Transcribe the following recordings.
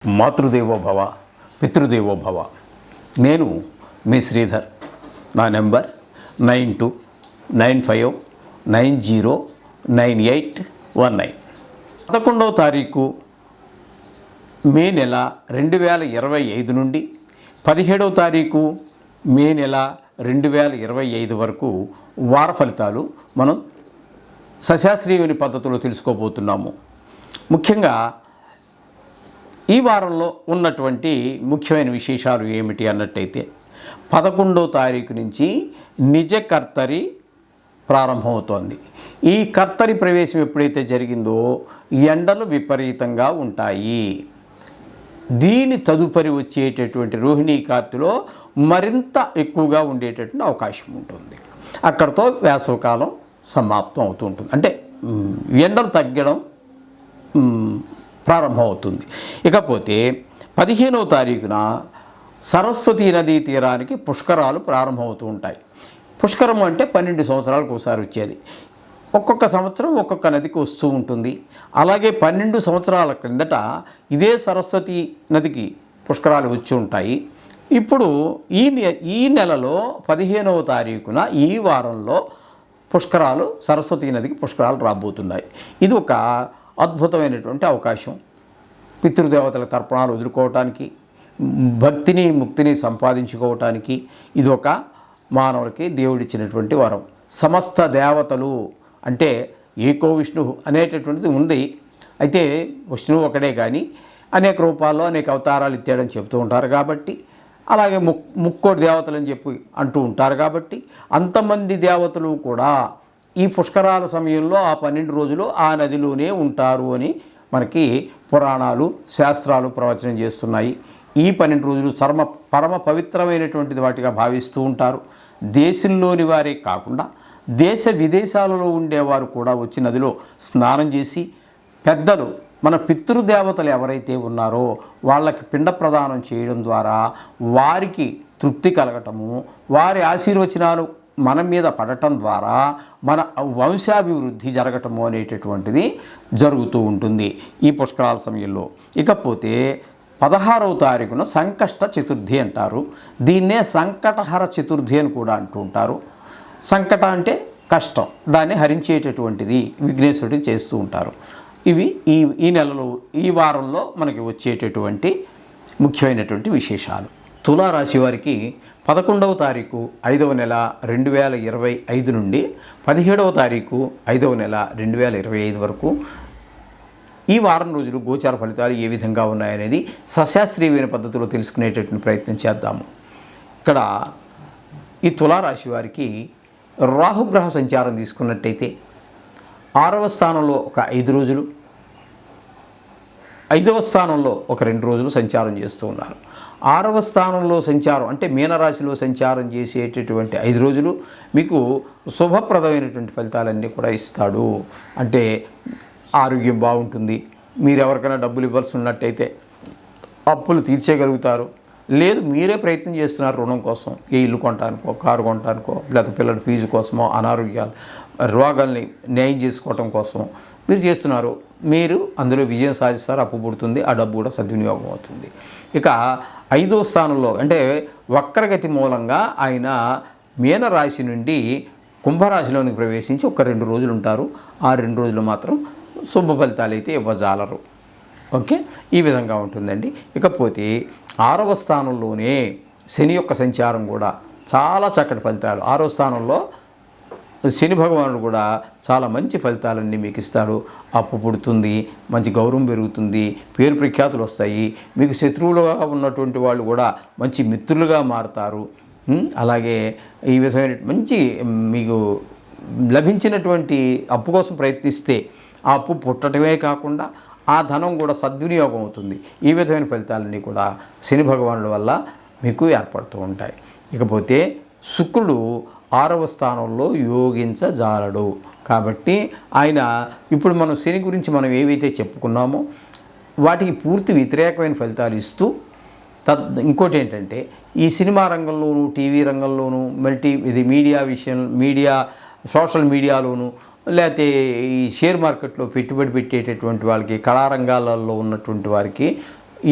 మాతృదేవో భవ, పితృదేవో భవ. నేను మీ శ్రీధర్. నా నెంబర్ 9295909819. 11వ తారీఖు మే నెల 2025 నుండి 17వ తారీఖు మే నెల 2025 వరకు వార ఫలితాలు మనం సశాస్త్రీయమైన పద్ధతిలో తెలుసుకోబోతున్నాము. ముఖ్యంగా ఈ వారంలో ఉన్నటువంటి ముఖ్యమైన విశేషాలు ఏమిటి అన్నట్టయితే 11వ తారీఖు నుంచి నిజ కర్తరి ప్రారంభమవుతోంది. ఈ కర్తరి ప్రవేశం ఎప్పుడైతే జరిగిందో ఎండలు విపరీతంగా ఉంటాయి. దీని తదుపరి వచ్చేటటువంటి రోహిణీ కార్తెలో మరింత ఎక్కువగా ఉండేటటువంటి అవకాశం ఉంటుంది. అక్కడితో వేసవకాలం సమాప్తం అవుతూ ఉంటుంది. అంటే ఎండలు తగ్గడం ప్రారంభమవుతుంది. ఇకపోతే 15వ తారీఖున సరస్వతీ నదీ తీరానికి పుష్కరాలు ప్రారంభమవుతూ ఉంటాయి. పుష్కరం అంటే 12 సంవత్సరాలకు ఒకసారి వచ్చేది. ఒక్కొక్క సంవత్సరం ఒక్కొక్క నదికి వస్తూ ఉంటుంది. అలాగే 12 సంవత్సరాల క్రిందట ఇదే సరస్వతీ నదికి పుష్కరాలు వచ్చి ఉంటాయి. ఇప్పుడు ఈ నెలలో 15వ తారీఖున ఈ వారంలో పుష్కరాలు, సరస్వతీ నదికి పుష్కరాలు రాబోతున్నాయి. ఇది ఒక అద్భుతమైనటువంటి అవకాశం. పితృదేవతల తర్పణాలు వదులుకోవటానికి, భక్తిని ముక్తిని సంపాదించుకోవటానికి ఇది ఒక మానవుడికి దేవుడిచ్చినటువంటి వరం. సమస్త దేవతలు అంటే ఏకో విష్ణు అనేటటువంటిది ఉంది. అయితే విష్ణువు ఒకడే కానీ అనేక రూపాల్లో అనేక అవతారాలు ఇచ్చాడని చెబుతూ ఉంటారు కాబట్టి, అలాగే ముక్కోటి దేవతలని చెప్పి అంటూ ఉంటారు కాబట్టి, అంతమంది దేవతలు కూడా ఈ పుష్కరాల సమయంలో ఆ 12 రోజులు ఆ నదిలోనే ఉంటారు అని మనకి పురాణాలు, శాస్త్రాలు ప్రవచనం చేస్తున్నాయి. ఈ 12 రోజులు పరమ పవిత్రమైనటువంటిది వాటిగా భావిస్తూ ఉంటారు. దేశంలోని వారే కాకుండా దేశ విదేశాలలో ఉండేవారు కూడా వచ్చి నదిలో స్నానం చేసి, పెద్దలు మన పితృదేవతలు ఎవరైతే ఉన్నారో వాళ్ళకి పిండ ప్రదానం చేయడం ద్వారా వారికి తృప్తి కలగటము, వారి ఆశీర్వచనాలు మన మీద పడటం ద్వారా మన వంశాభివృద్ధి జరగటము అనేటటువంటిది జరుగుతూ ఉంటుంది ఈ పుష్కరాల సమయంలో. ఇకపోతే 16వ తారీఖున సంకష్ట చతుర్థి అంటారు. దీన్నే సంకటహర చతుర్థి అని కూడా అంటూ ఉంటారు. సంకట అంటే కష్టం, దాన్ని హరించేటటువంటిది విఘ్నేశ్వరుడికి చేస్తూ ఉంటారు. ఇవి ఈ నెలలో ఈ వారంలో మనకి వచ్చేటటువంటి ముఖ్యమైనటువంటి విశేషాలు. తులారాశి వారికి 11వ తారీఖు 5వ నెల 2025 నుండి 17వ తారీఖు 5వ నెల 2025 వరకు ఈ వారం రోజులు గోచార ఫలితాలు ఏ విధంగా ఉన్నాయనేది సశాస్త్రీయమైన పద్ధతిలో తెలుసుకునేటటువంటి ప్రయత్నం చేద్దాము. ఇక్కడ ఈ తులారాశి వారికి రాహుగ్రహ సంచారం తీసుకున్నట్టయితే 6వ స్థానంలో ఒక 5 రోజులు, 5వ స్థానంలో ఒక 2 రోజులు సంచారం చేస్తూ ఉన్నారు. 6వ స్థానంలో సంచారం అంటే మీనరాశిలో సంచారం చేసేటటువంటి 5 రోజులు మీకు శుభప్రదమైనటువంటి ఫలితాలన్నీ కూడా ఇస్తాడు. అంటే ఆరోగ్యం బాగుంటుంది. మీరు ఎవరికైనా డబ్బులు ఇవ్వాల్సి ఉన్నట్టయితే అప్పులు తీర్చేయగలుగుతారు. లేదు మీరే ప్రయత్నం చేస్తున్నారు రుణం కోసం, ఏ ఇల్లు కొనటానికో, కారు కొనటానికో, లేకపోతే పిల్లల ఫీజు కోసమో, అనారోగ్యాలు, రోగాల్ని న్యాయం చేసుకోవటం కోసమో మీరు చేస్తున్నారు. మీరు అందులో విజయం సాధిస్తారు, అప్పు పుడుతుంది, ఆ డబ్బు కూడా సద్వినియోగం అవుతుంది. ఇక 5వ స్థానంలో అంటే వక్రగతి మూలంగా ఆయన మీనరాశి నుండి కుంభరాశిలోనికి ప్రవేశించి ఒక 2 రోజులు ఉంటారు. ఆ 2 రోజులు మాత్రం శుభ ఫలితాలు అయితే ఇవ్వజాలరు. ఓకే, ఈ విధంగా ఉంటుందండి. ఇకపోతే 6వ స్థానంలోనే శని యొక్క సంచారం కూడా చాలా చక్కటి ఫలితాలు. 6వ స్థానంలో శని భగవానుడు కూడా చాలా మంచి ఫలితాలన్నీ మీకు ఇస్తాడు. అప్పు పుడుతుంది, మంచి గౌరవం పెరుగుతుంది, పేరు ప్రఖ్యాతులు వస్తాయి. మీకు శత్రువులుగా ఉన్నటువంటి వాళ్ళు కూడా మంచి మిత్రులుగా మారుతారు. అలాగే ఈ విధమైన మంచి మీకు లభించినటువంటి అప్పు కోసం ప్రయత్నిస్తే ఆ అప్పు పుట్టడమే కాకుండా ఆ ధనం కూడా సద్వినియోగం అవుతుంది. ఈ విధమైన ఫలితాలన్నీ కూడా శని భగవానుడి వల్ల మీకు ఏర్పడుతూ ఉంటాయి. ఇకపోతే శుక్రుడు 6వ స్థానంలో యోగించజాలడు. కాబట్టి ఆయన ఇప్పుడు మనం శని గురించి మనం ఏవైతే చెప్పుకున్నామో వాటికి పూర్తి వ్యతిరేకమైన ఫలితాలు ఇస్తూ ఇంకోటి ఏంటంటే ఈ సినిమా రంగంలోనూ, టీవీ రంగంలోనూ, మీడియా సోషల్ మీడియాలోనూ, లేకపోతే ఈ షేర్ మార్కెట్లో పెట్టుబడి పెట్టేటటువంటి వాళ్ళకి, కళారంగాలలో ఉన్నటువంటి వారికి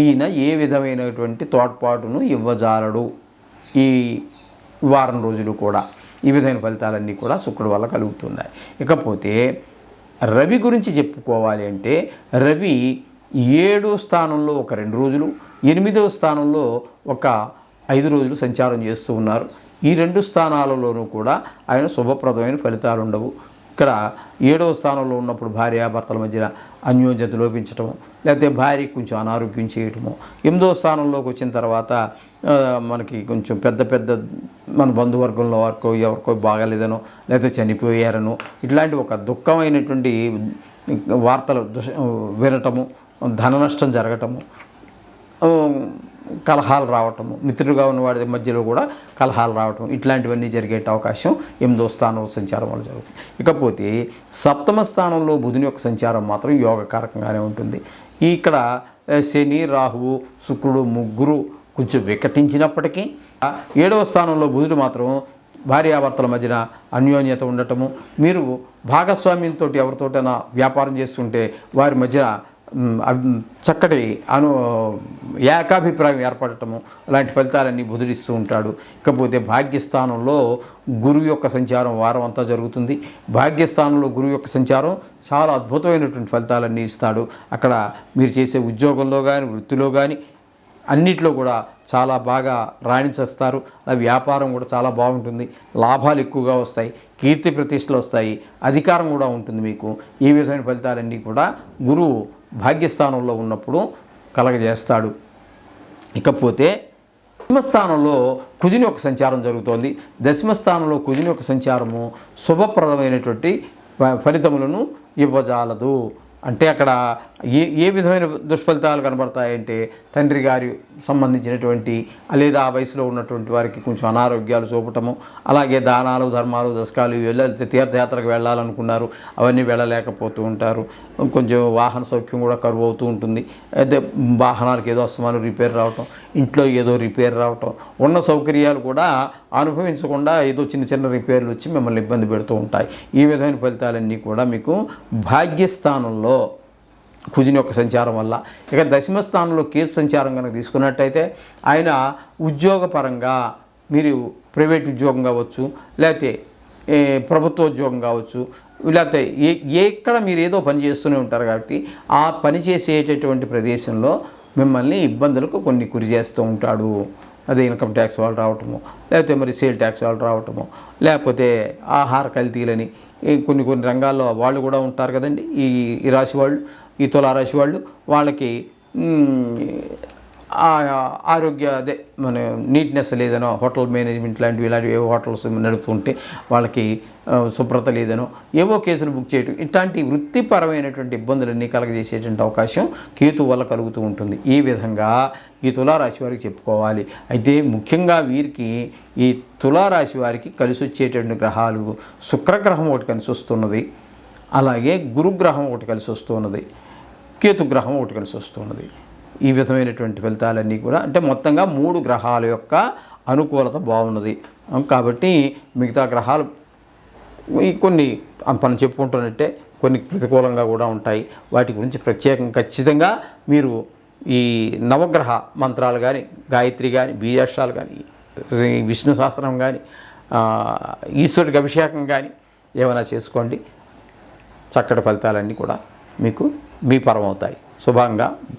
ఈయన ఏ విధమైనటువంటి తోడ్పాటును ఇవ్వజాలడు ఈ వారం రోజులు కూడా. ఈ విధమైన ఫలితాలన్నీ కూడా శుక్రుడు వల్ల కలుగుతున్నాయి. ఇకపోతే రవి గురించి చెప్పుకోవాలి అంటే రవి 7వ స్థానంలో ఒక 2 రోజులు, 8వ స్థానంలో ఒక 5 రోజులు సంచారం చేస్తూ ఉన్నారు. ఈ 2 స్థానాలలోనూ కూడా ఆయన శుభప్రదమైన ఫలితాలు ఉండవు. ఇక్కడ 7వ స్థానంలో ఉన్నప్పుడు భార్యాభర్తల మధ్యన అన్యోన్యత లోపించటము, లేకపోతే భార్యకి కొంచెం అనారోగ్యం చేయటము, 8వ స్థానంలోకి వచ్చిన తర్వాత మనకి కొంచెం పెద్ద మన బంధువర్గంలో ఎవరికో బాగాలేదనో లేకపోతే చనిపోయారనో ఇట్లాంటి ఒక దుఃఖమైనటువంటి వార్తలు వినటము, ధన నష్టం జరగటము, కలహాలు రావటము, మిత్రుడుగా ఉన్న వాడి మధ్యలో కూడా కలహాలు రావటం, ఇట్లాంటివన్నీ జరిగే అవకాశం 8వ స్థానం సంచారం వల్ల జరుగుతుంది. ఇకపోతే 7వ స్థానంలో బుధుని యొక్క సంచారం మాత్రం యోగకారకంగానే ఉంటుంది. ఇక్కడ శని, రాహువు, శుక్రుడు ముగ్గురు కొంచెం వికటించినప్పటికీ 7వ స్థానంలో బుధుడు మాత్రం భార్యాభర్తల మధ్యన అన్యోన్యత ఉండటము, మీరు భాగస్వామ్యంతో ఎవరితోటైనా వ్యాపారం చేస్తుంటే వారి మధ్య చక్కటి ఏకాభిప్రాయం ఏర్పడటము, అలాంటి ఫలితాలన్నీ బుధుడిస్తూ ఉంటాడు. ఇకపోతే భాగ్యస్థానంలో గురువు యొక్క సంచారం వారం అంతా జరుగుతుంది. భాగ్యస్థానంలో గురువు యొక్క సంచారం చాలా అద్భుతమైనటువంటి ఫలితాలన్నీ ఇస్తాడు. అక్కడ మీరు చేసే ఉద్యోగంలో కానీ వృత్తిలో కానీ అన్నిట్లో కూడా చాలా బాగా రాణించేస్తారు. వ్యాపారం కూడా చాలా బాగుంటుంది, లాభాలు ఎక్కువగా వస్తాయి, కీర్తి ప్రతిష్టలు వస్తాయి, అధికారం కూడా ఉంటుంది మీకు. ఈ విధమైన ఫలితాలన్నీ కూడా గురువు భాగ్యస్థానంలో ఉన్నప్పుడు కలగజేస్తాడు. ఇకపోతే దశమస్థానంలో కుజుని యొక్క సంచారం జరుగుతోంది. దశమస్థానంలో కుజుని యొక్క సంచారము శుభప్రదమైనటువంటి ఫలితములను ఇవ్వజాలదు. అంటే అక్కడ ఏ విధమైన దుష్ఫలితాలు కనబడతాయంటే తండ్రి గారి సంబంధించినటువంటి లేదా ఆ వయసులో ఉన్నటువంటి వారికి కొంచెం అనారోగ్యాలు చూపటము, అలాగే దానాలు ధర్మాలు దశకాలు తీర్థయాత్రకు వెళ్ళాలనుకున్నారు అవన్నీ వెళ్ళలేకపోతూ ఉంటారు. కొంచెం వాహన సౌఖ్యం కూడా కరువు అవుతూ ఉంటుంది. అయితే వాహనాలకు ఏదో అస్తమానం రిపేర్ రావటం, ఇంట్లో ఏదో రిపేర్ రావటం, ఉన్న సౌకర్యాలు కూడా అనుభవించకుండా ఏదో చిన్న రిపేర్లు వచ్చి మిమ్మల్ని ఇబ్బంది పెడుతూ ఉంటాయి. ఈ విధమైన ఫలితాలన్నీ కూడా మీకు భాగ్యస్థానంలో కుజుని యొక్క సంచారం వల్ల. ఇక దశమ స్థానంలో కేతు సంచారం కనుక తీసుకున్నట్టయితే ఆయన ఉద్యోగపరంగా మీరు ప్రైవేట్ ఉద్యోగం కావచ్చు, లేకపోతే ప్రభుత్వ ఉద్యోగం కావచ్చు, లేకపోతే ఎక్కడ మీరు ఏదో పని చేస్తూనే ఉంటారు కాబట్టి ఆ పని చేసేటటువంటి ప్రదేశంలో మిమ్మల్ని ఇబ్బందులకు కొన్ని గురి చేస్తూ ఉంటాడు. అదే ఇన్కమ్ ట్యాక్స్ వాళ్ళు రావటము, లేకపోతే మరి సేల్ ట్యాక్స్ వాళ్ళు రావటము, లేకపోతే ఆహార కల్తీలని కొన్ని రంగాల్లో వాళ్ళు కూడా ఉంటారు కదండి. ఈ రాశి వాళ్ళు, ఈ తులారాశి వాళ్ళు, వాళ్ళకి ఆరోగ్య అదే మన నీట్నెస్ లేదనో, హోటల్ మేనేజ్మెంట్ ఇలాంటివి ఏవో హోటల్స్ నడుపుతుంటే వాళ్ళకి శుభ్రత లేదనో ఏవో కేసులు బుక్ చేయటం, ఇట్లాంటి వృత్తిపరమైనటువంటి ఇబ్బందులన్నీ కలగజేసేటువంటి అవకాశం కేతు వల్ల కలుగుతూ ఉంటుంది. ఈ విధంగా ఈ తులారాశి వారికి చెప్పుకోవాలి. అయితే ముఖ్యంగా వీరికి ఈ తులారాశి వారికి కలిసి వచ్చేటువంటి గ్రహాలు శుక్రగ్రహం ఒకటి కలిసి వస్తున్నది, అలాగే గురుగ్రహం ఒకటి కలిసి వస్తున్నది, కేతుగ్రహం ఒకటి కలిసి వస్తున్నది. ఈ విధమైనటువంటి ఫలితాలన్నీ కూడా అంటే మొత్తంగా 3 గ్రహాల యొక్క అనుకూలత బాగున్నది. కాబట్టి మిగతా గ్రహాలు కొన్ని మనం చెప్పుకుంటున్నట్టే కొన్ని ప్రతికూలంగా కూడా ఉంటాయి. వాటి గురించి ఖచ్చితంగా మీరు ఈ నవగ్రహ మంత్రాలు కానీ, గాయత్రి కానీ, బీజాక్షరాలు కానీ, విష్ణు సహస్రం కానీ, ఈశ్వరుడికి అభిషేకం కానీ ఏమైనా చేసుకోండి. చక్కటి ఫలితాలన్నీ కూడా మీకు మీ పరమవుతాయి. శుభంగా